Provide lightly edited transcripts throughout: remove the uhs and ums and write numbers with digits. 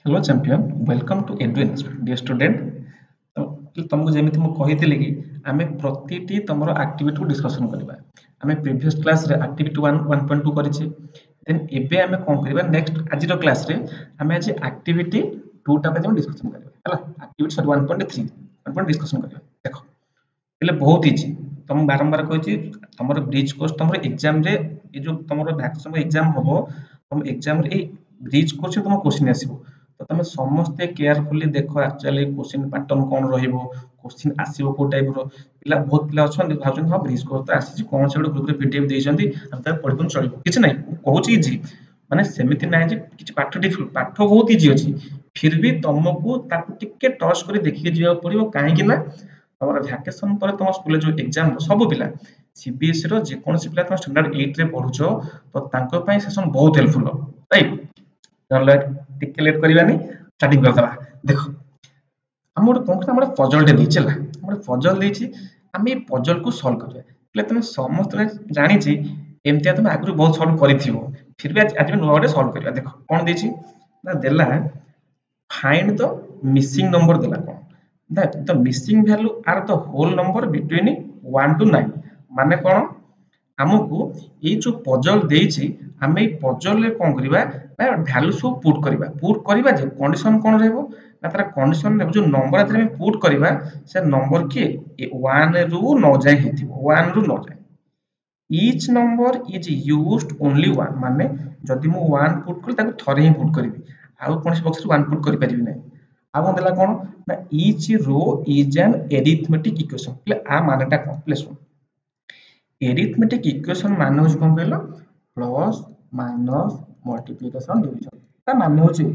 Hello champion welcome to एडुइन dear student. तो तुमको जमी मुझे कही कि आम प्रति तुम आक्टिविटी को डिस्कसन करवा। आम प्रीवियस क्लास रे एक्टिविटी 1.2 करें देन एबे आम कौन करवा नेक्स्ट आज क्लास रे आम आज एक्टिविटी 2 टा डिस्कसन करवा एक्टिविटी सॉरी 1.3 डिस्कसन करवा। देख पहले बहुत इजी तुम बारंबार कही तुम ब्रिज कोर्स तुम एग्जाम रे ये जो तुम वैक्सीन एग्जाम हम तुम एग्जाम रे ब्रिज कोर्स तुम क्वेश्चन आसो तो तुम समस्ते केयरफुली देख एक्चुअली क्वेश्चन पैटर्न कौन क्वेश्चन आसो को टाइप पिला बहुत पिला अच्छा भाव हाँ ब्रिज कोर्स तो आसी कौन से ग्रुप रे पीडीएफ देइछंती हम पढ़ी चलो किसी ना कहूँ इजी माने सेमिति ना कि पाठ डिफिकल्ट पाठ बहुत इजी अच्छी फिर भी तुमको टिके टच कर देखिए जावाक पड़ो कहीं तुम भैकेसन पर तुम स्कूल जो एग्जाम सब पिला सीबीएसई रो जेकोसी पिला तुम स्टैंडर्ड 8 रे पढुछ तो तांको पई सेशन बहुत हेल्पफुल राइट। नले टिके लेट करबानी स्टार्टिंग करदबा। देखो हम गोटे कौन हम पजल टे देछि ला हम पजल देछि हम ए पजल को सॉल्व करबा पले तुम समस्त जानि छी एमतिया तुम आगु बहुत सॉल्व करिथिबो फिर भी आज नुवा गोटे सॉल्व करबा। देखो कौन देछि ना देला फाइंड द मिसिंग नंबर देला कौन that the missing value are the whole number between 1 to 9 माने कौन हमको ये जो पजल देछि हम ए पजल रे कोन करबा ना वैल्यू सब पुट करबा जे कंडीशन कोन रहबो ना तार कंडीशन रे जो नंबर आते हम पुट करबा से नंबर के 1 रु 9 जाय हेतिबो 1 रु 9 जाय each number is used only one माने जदि मु 1 पुट कर ताको थरे ही पुट करबी आउ कोन से बॉक्स रे 1 पुट करि परिबी नै आउ देला कोन ना each row is an arithmetic equation ले आ मानेटा कोन प्ले सुन arithmetic equation माने हो कोन कहलो प्लस माइनस मल्टीप्लिकेशन डिवीजन ता माने हो छै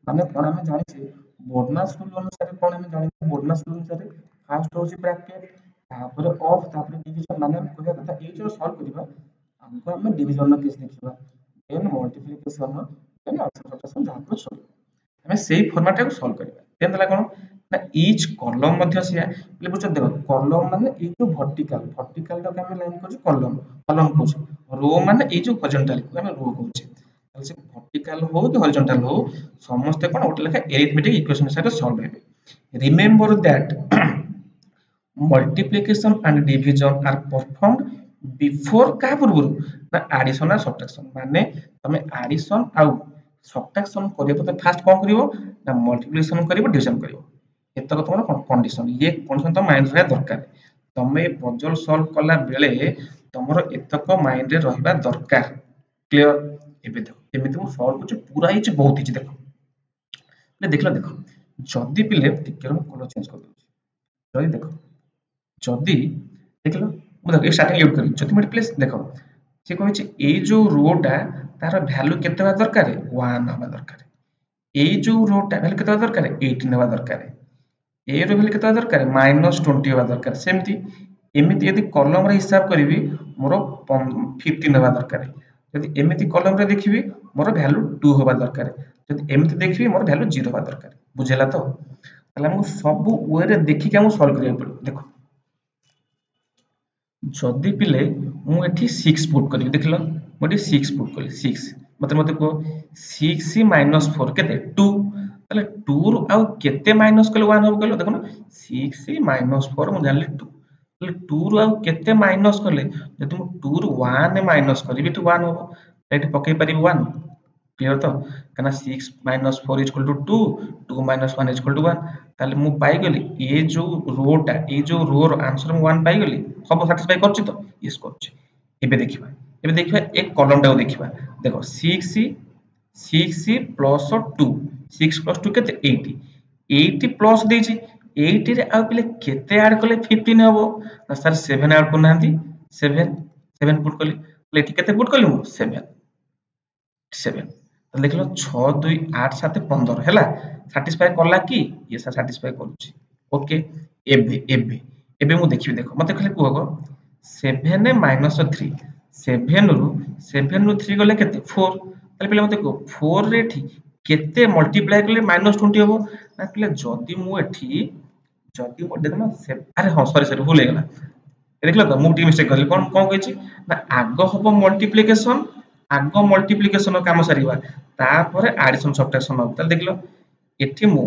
माने कोन हम जानि छै बोर्डनास रूल अनुसार कोन हम जानि बोर्डनास रूल अनुसार फर्स्ट हो छै ब्रैकेट तापर ऑफ तापर डिवीजन माने हम कहया कथा ए जो सॉल्व करबा हमको हम डिवीजन केस देखिबा देन मल्टीप्लिकेशन देन सब्ट्रैक्शन जहां को सॉल्व हमें सेही फॉर्मेट को सॉल्व करबा देन दला कोन ना ईच कॉलम मध्य सिया ले बुझ देखो कॉलम माने ए जो वर्टिकल वर्टिकल टा हम लाइन कर कॉलम कॉलम को रो माने ए जो हॉरिजॉन्टल को हम रो कहू छै से वर्टिकल हो कि हॉरिजॉन्टल हो समस्त कोन ओटे लेखा अरिथमेटिक इक्वेशन से सॉल्व हेबे। Remember that multiplication and division are performed before का पूर्व ना एडिशन और सब्ट्रैक्शन माने तमे एडिशन आउ सब्ट्रैक्शन करियो तो फास्ट कोन करियो ना मल्टीप्लिकेशन करियो डिवीजन करियो एतक तमरा कंडीशन ये कंडीशन तो माइंड रे दरकार तमे पजल सॉल्व कला बेले तमरो एतक माइंड रे रहिबा दरकार क्लियर। एबे देखो एमिति मु सॉल्व कुछ पूरा हिच बहुत हिच देखो ले देखला देखो जदी पिले टिके हम कलर चेंज कर दउ जदी देखो जदी देखलो मु देखो स्टार्टिंग यूज करी जदी मल्टी प्लेस देखो से कहै छै ए जो रो टा तार वैल्यू केते बा दरकार 1 हबा दरकार ए जो रो टा वैल्यू केते बा दरकार 18 हबा दरकार ए रो वैल्यू केते बा दरकार -20 हबा दरकार सेमती एमिति यदि कॉलम रे हिसाब करबी मोर 15 हबा दरकार यदि एमिति कॉलम रे देखिबी मोर वैल्यू 2 हबा दरकार यदि एमिति देखिबी मोर वैल्यू 0 हबा दरकार बुझेला तो तले हमको सब वे रे देखि के हम सॉल्व करिया पड़ो। देखो जदि पिले मु एठी 6 पुट करी देखलो मोटी 6 पुट करी 6 मते को 6 माइनस 4 केते 2 तले 2 रु आउ केते माइनस कले 1 हो गलो देखो 6 माइनस 4 मु जानली 2 तले 2 रु आउ केते माइनस कले जदि मु 2 रु 1 माइनस करी भी तो 1 हो एठी पके पारी 1 क्लियर तो कना 6 minus 4 equal to 2 2 minus 1 equal to 1 ताले मु पाई गली ए जो रो टा ए जो रो रो आंसर मु 1 पाई गली सब सैटिस्फाई करछि तो यस करछि। एबे देखिबा एक कॉलम टा देखिबा देखो 6 प्लस 2 6 प्लस 2 केते 80 80 प्लस देछि 80 रे आ पिले केते ऐड करले 15 हबो ना सर 7 ऐड करनांती 7 पुट करली लेठी केते पुट करली मु 7 तो देख लो 6 2 8 7 15 हैला सैटिस्फाई करला कि ये सैटिस्फाई करूची ओके। एबे मु देखिबे देखो मते खाली कहगो 7 माइनस 3 7 रु 3 गले केते 4 ताले पहिले मते को 4 रे ठी केते मल्टीप्लाई करले -20 होबो ना पहिले जदी मु एठी जदी मो देखो ना अरे हां सॉरी भूल हे गला देखलो तो मु टी मिस्टेक करली कोन कहै छी ना आगो होबो मल्टीप्लिकेशन आगो मल्टीप्लिकेशन काम सारीबा तापर एडिशन सब्ट्रैक्शन हो ताले देखलो एठी मु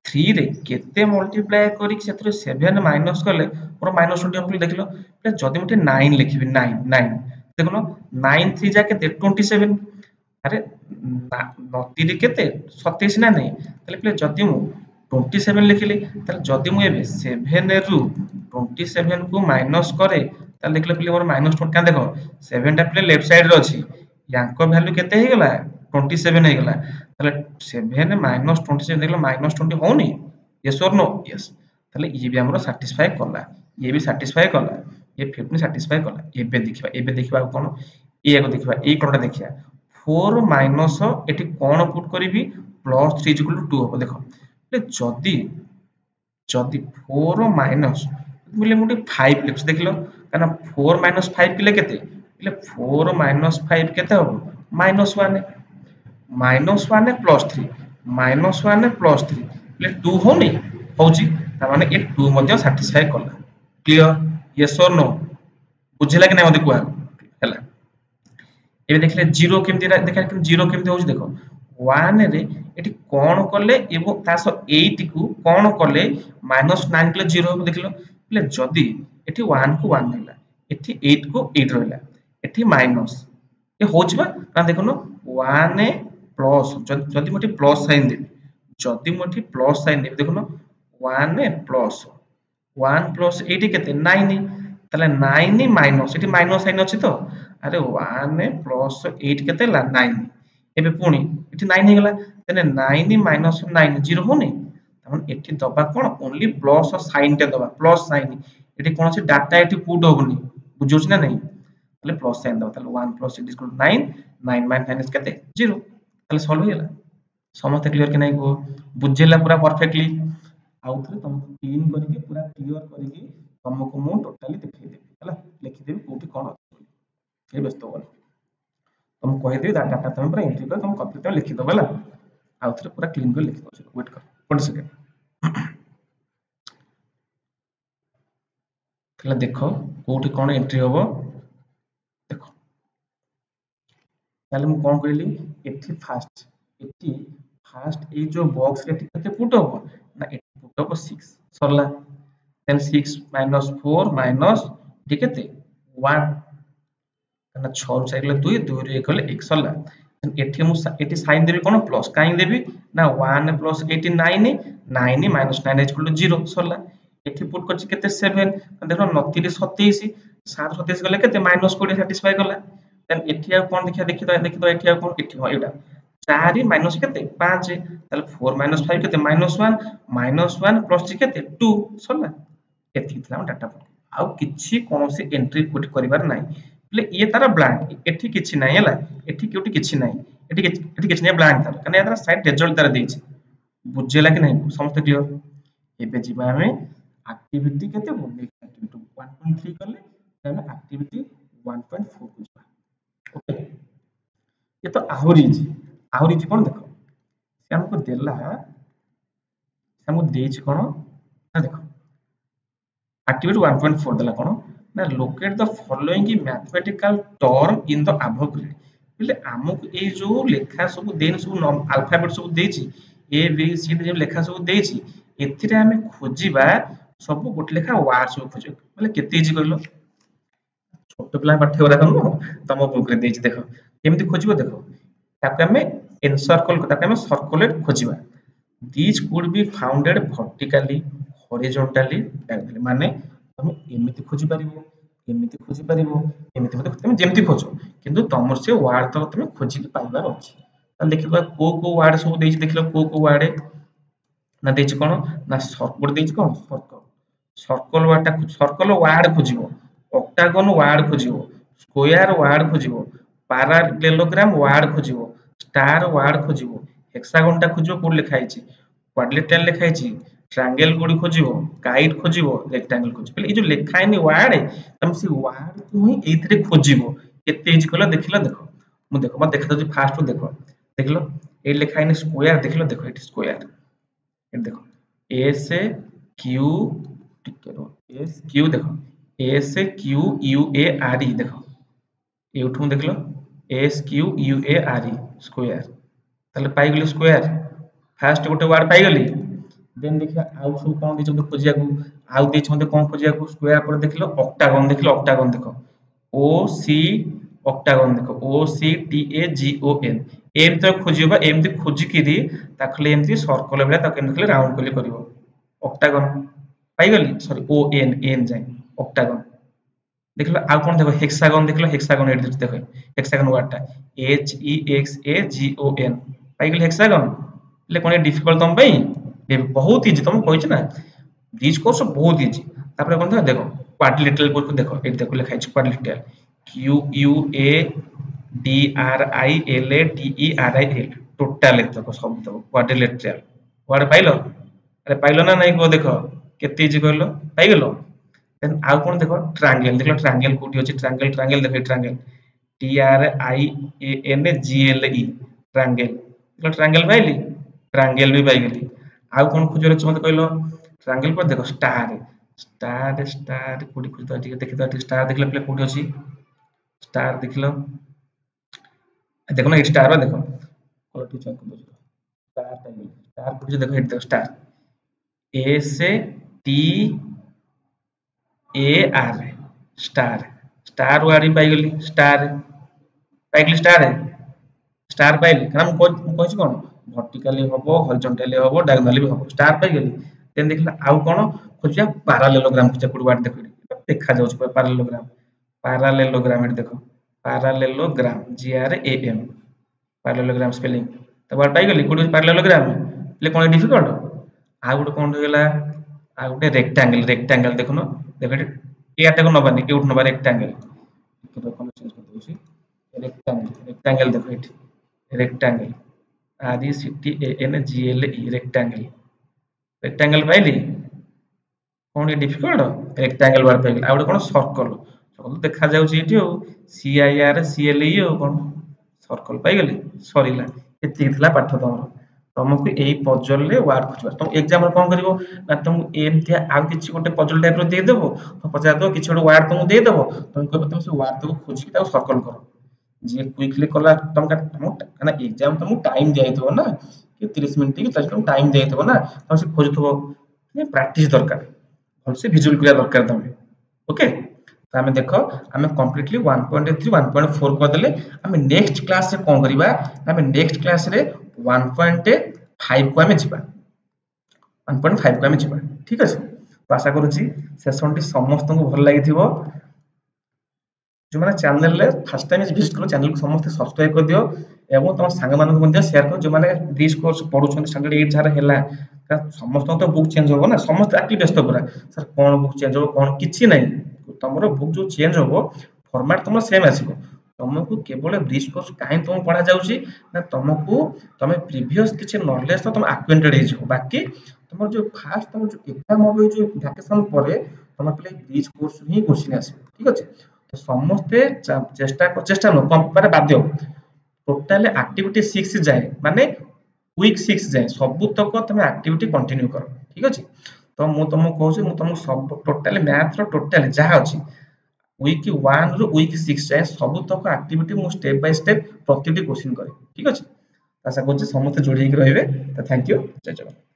3 रे केते मल्टीप्लाई करी सेथरे 7 माइनस कले मोर -20 हम देखलो जदि मते 9 लिखिबि 9 9 देखलो 9 3 जा केते 27 अरे नती रे केते 27 ना नहीं ताले प्ले जदि मु 27 लिखिली ताले जदि मु एबे 7 रु 27 को माइनस करे ताले देखले प्ले मोर -20 का देखो 7 टा प्ले लेफ्ट साइड रे अछि यांको वैल्यू केते हे गेला 27 हे गेला ताले 7 माइनस 27 देखलो -20 होनी यस और नो यस ताले ये भी हमरो सैटिस्फाई करला ये भी सैटिस्फाई करला ये 15 सैटिस्फाई करला एबे देखिबा कोन ए को देखिबा ए कोनटा देखिया 4 माइनस एठी कोन पुट करिवि +3 = 2 हो देखो जदि जदि 4 माइनस बोले मुटी 5 लिखछ देखलो काना 4 माइनस 5 किले केते बोले 4 माइनस 5 केते हो -1 -1 +3 -1 +3 बोले 2 होनी होची त माने ए 2 मध्ये सैटिस्फाई करला क्लियर यस और नो बुझिला कि नै मते कुआ हला एबे देखले 0 केमति देखा 0 केमति होची देखो 1 रे एठी कोन करले एबो तास 8 को कोन करले -9 कले 0 हो देखलो बोले जदी एठी 1 को 1 हैला एठी 8 को 8 रहला एठी माइनस ए होची बा ना देखनो 1 प्लस जदी मोटी प्लस साइन देबी जदी मोटी प्लस साइन देबी देखनो 1 प्लस 1 प्लस 8 केते 9 ताले 9 माइनस एठी माइनस साइन अछि तो अरे 1 प्लस 8 केते ला 9 एबे पुणी एठी 9 हे गेला तने 9 माइनस 9 0 होनी तमन एठी दबा कोन ओनली प्लस साइन टे दबा प्लस साइन एठी कोन से डाटा एठी पुट होबनी बुझोछ ना नहीं ताले प्लस साइन दबा ताले 1 प्लस 8 = 9 9 माइनस केते 0 ताले सॉल्व हो गेला समस्त क्लियर के नहीं को बुझेला पूरा परफेक्टली आउ थरे तुमको क्लीन करके पूरा क्लियर करके तुमको मु टोटली दिखाई देबी हला लिखि देबी कोठी कोन अछि ए व्यस्त हो तुम कहि देबी डाटा तुम पूरा एंट्री कर तुम कॉपी पे लिखि दो हला आउ थरे पूरा क्लीन कर लिखि दो वेट कर 1 सेकंड तले देखो कोठी कोन एंट्री होबो देखो ताले मु कोन कहली एठी फास्ट ए जो बॉक्स रे केते पुट होबो ना एठी पुट होबो 6 सरला देन 6 -4 माइनस ठीक है 1 ना 6 रु 4 गले 2 2 रु 1 गले 1 सरला एठी मु एठी साइन देबी कोन प्लस काई देबी ना 1 प्लस 89 9 माइनस 9 = 0 सरला एठी पुट करछि केते 7 देखो 29 रे 27 7 27 गले केते -20 सैटिस्फाई करला देन एठी आ कोन देखि दो एठी आ कोन एठी हो एटा 4 माइनस केते 5 ताले 4 माइनस 5 केते -1 प्लस 3 केते 2 सरला एठी थला डाटा आउ किछि कोनोसी एंट्री पुट करिवार नाही ले ये तारा ब्लैंक एठी किछि नाही हला एठी क्योटी किछि नाही एठी किछि नाही ब्लैंक तारा कने तारा साइड रिजल्ट तारा देछि बुझेला कि नाही समस्त क्लियर एबे जिबा हमें एक्टिविटी केते हो एक्टिविटी 1.3 करले तमे एक्टिविटी 1.4 को जिबा ओके ये तो आहुरी जी कोन देखो से हमको देला से हमको देछि कोन ना देखो एक्टिविटी 1.4 देला कोन ना locate the following mathematical term in the above grade बोले हमको ए जो लेखा सब देन सब अल्फाबेट सब देछि ए बी सी डी लेखा सब देछि एथिरे हमें खोजिबा सब गोटे लेखा वर्ड सब खोजो बोले केते इजी कहलो छोट पिला पाठ्य उरा कनो तम बुक रे देछि देखो केमति खोजिबो देखो ताके हमें एनसर्कल ताके हमें circulate खोजिबा these could be founded vertically horizontally diagonally माने तुम एमिति खोजि परिबो एमिति खोजि परिबो एमिति मते तुम जेमति खोजो किंतु तमर से वर्ड तो तुम खोजि के पाइबार अछि त देखिबा को वर्ड सब देछि देखलो को वर्ड ना देछि कोन ना सर्कुल देछि कोन सर्कल वर्ड खोजिबो ऑक्टागन वर्ड खोजिबो स्क्वायर वर्ड खोजिबो पैरालेलोग्राम वर्ड खोजिबो स्टार वर्ड खोजिबो हेक्सागन टा खोजिबो कोड लिखा आइछि क्वाड्रिलेटरल लिखा आइछि ट्रायंगल कोड खोजिबो काइट खोजिबो रेक्टेंगल खोजिबो ए जो लिखा आइनि वर्ड तुम से वर्ड को ही एथरे खोजिबो केते इजी कलो देखिलो देखो मु देखो मत देखा दो फास्ट देखलो ए लिखा आइनि स्क्वायर देखलो देखो इट स्क्वायर ए देखो एस क्यू टिकरो एस क्यू देखो S Q U A R E देखो एउठू देखलो S Q U A R E square ताले पाई गेलो स्क्वायर फास्ट गोटे वर्ड पाइगली देन देखिए आउ सब कौन देछन खोजिया को आउ देछन कौन खोजिया को स्क्वायर पर देखिलो ऑक्टागन देखो ओ सी ऑक्टागन देखो O C T A G O N एम तो खोजिबा एमती खोजिकी ताखले एमती सर्कल बेला ताके एमती राउंड करले करिवो ऑक्टागन पाइगली सॉरी ओ एन एन जाय ऑक्टागन देखलो आउ कौन देखो हेक्सागन एट देखो हेक्सागन वर्डटा H E X A G O N पाइगली हेक्सागन ले कोन डिफिकल्ट तुम पई बहुत इजी तुम कहिछ ना दिस कोर्स बहुत इजी तापर कोन देखो क्वाड्रिलेटरल को देखो एट देखो लिखा है quadrilateral Q U A D R I L A T E R I L total देखो सब देखो क्वाड्रिलेटरल वर्ड पाइलो अरे पाइलो ना नहीं को देखो केते इजी कहलो पाइगलो देन आउ कोन देखो ट्रायंगल कोठी अछि ट्रायंगल देखो triangle T R I A N G L E triangle देखो ट्रायंगल पाइली ट्रायंगल भी पाई गेली आउ कोन खोजर अछि मते कहलो ट्रायंगल पर देखो स्टार स्टार स्टार कोठी खोज तो ठीक देखि तो स्टार देखले प्ले कोठी अछि स्टार देखलो देखो ना स्टार बा देखो कोठी चेक कर स्टार पाई गेली स्टार कोठी देखो देखो star S T A R star star वाली पाई गेली स्टार पाई गेली स्टार पाइली कारण कहि कोन वर्टिकली हबो हॉरिजॉन्टली हबो डायगोनली भी हबो स्टार पाई गेली देन देखला आउ कोन खोजिया पैरेललोग्राम खोजिया कोड वाट देखो देखा जाउछ पैरेललोग्राम एट देखो parallelogram G R A M parallelogram spelling तो वर्ड पाई गेली कोड पैरेललोग्राम ले कोन डिफिकल्ट आ गुटे कोन होगला आ गुटे रेक्टेंगल देखो एटा को नबानी एउट नबा रेक्टेंगल देखो चेंज कर दोसी रेक्टेंगल देखो एट rectangle R E C T A N G L E rectangle पाइली कौन ये डिफिकल्ट रेक्टेंगल वर्ड पाइली आ गुटे कोन सर्कल देखा जाउची एठी C I R C L E कोन सर्कल पाई गेली सरीला एति थिला पाठ तमरो तुमको यही पजल रे वर्ड खोजबार तुम एग्जाम कोन करिवो ना तुम एमती आ किछि गोटे पजल टाइप रो दे देबो तो पचार दो किछि गोटे वर्ड तुम दे देबो तुम कहबो तुम से वर्ड को खोजि ता सर्कल करो जे क्विकली कला तुम ना एग्जाम तुम टाइम दियाइथबो ना कि 30 मिनिट कि 40 मिनिट टाइम दियाइथबो ना तुम से खोजथबो ये प्रैक्टिस दरकार भल से विजुअल क्रिया दरकार तुम ओके तो हमें देखो हमें कंप्लीटली 1.3 1.4 कर देले हमें नेक्स्ट क्लास से कोन करिबा हमें नेक्स्ट क्लास रे 1.5 को हमें जिबा 1.5 को हमें जिबा ठीक अछि तो आशा करूची सेशन टी समस्त को भल लागिथिबो जो माने चैनल रे फर्स्ट टाइम विजिट करो चैनल को समस्त सब्सक्राइब कर दियो एवं तुम सांग मानन को शेयर करो जो माने दिस कोर्स पढुछन स्टैंडर्ड 8 झार हैला समस्त तो बुक चेंज होबो ना समस्त एक्टिव व्यस्त पूरा सर कोन बुक चेंज होबो कोन किछि नै तमरो बुक जो चेंज होबो फॉर्मेट तुम सेम आसीबो तुमको केवल ब्रिज कोर्स काहे तुम पढ़ा जाउची ना तुमको तुम प्रीवियस किछि नॉलेज तो तुम एक्वेंटेड हे जो बाकी तुम जो फास्ट तुम जो एग्जाम होबो जो वैकेशन परे तुम पले ब्रिज कोर्स ही क्वेश्चन आसीबो ठीक अछि तो समस्त चेष्टा न कम माने बाध्य टोटल एक्टिविटी 6 जाए माने वीक 6 जाए सब तक तुम एक्टिविटी कंटिन्यू करो ठीक अछि तो मु तुमको कहूँ मु तुमको सब टोटल मैथ रो टोटल जहाँ अच्छी वीक 1 रु वीक 6 जाए सब तक एक्टिविटी मु स्टेप बाय स्टेप प्रतिटी क्वेश्चन करे ठीक अछि आशा करछि समस्त जोड़ी रहिबे तो थैंक यू जय जगन्नाथ।